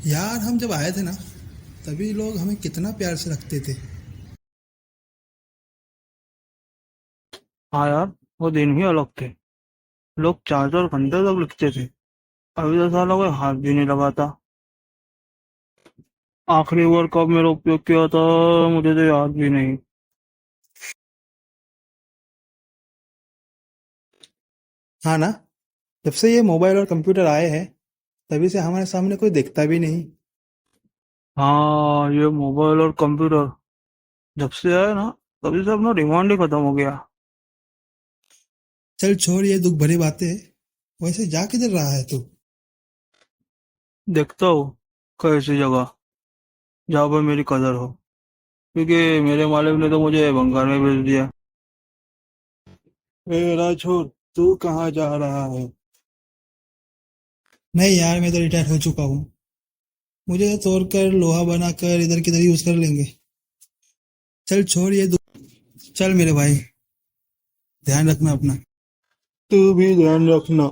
यार हम जब आए थे ना, तभी लोग हमें कितना प्यार से रखते थे। हाँ यार, वो दिन ही अलग थे। लोग 4-4 घंटे तक लिखते थे। अभी तो साला कोई हाथ भी नहीं लगाता। आखिरी बार कब मेरा उपयोग किया था, मुझे तो याद भी नहीं। हाँ ना। जब से ये मोबाइल और कंप्यूटर आए हैं, तभी से हमारे सामने कोई दिखता भी नहीं। हाँ, ये मोबाइल और कंप्यूटर जब से आया ना, तभी से अपना डिमांड ही खत्म हो गया। चल छोड़ ये दुख भरी बातें। वैसे जा किधर रहा है तू? देखता हूँ कोई ऐसी जगह जहाँ पर मेरी कदर हो, क्योंकि मेरे मालिक ने तो मुझे बंगाल में भेज दिया। मेरा छोड़, तू कहाँ जा रहा है? नहीं यार, मैं तो रिटायर हो चुका हूँ। मुझे तोड़कर लोहा बनाकर इधर किधर यूज कर लेंगे। चल छोड़ ये दुख। चल मेरे भाई, ध्यान रखना अपना। तू भी ध्यान रखना।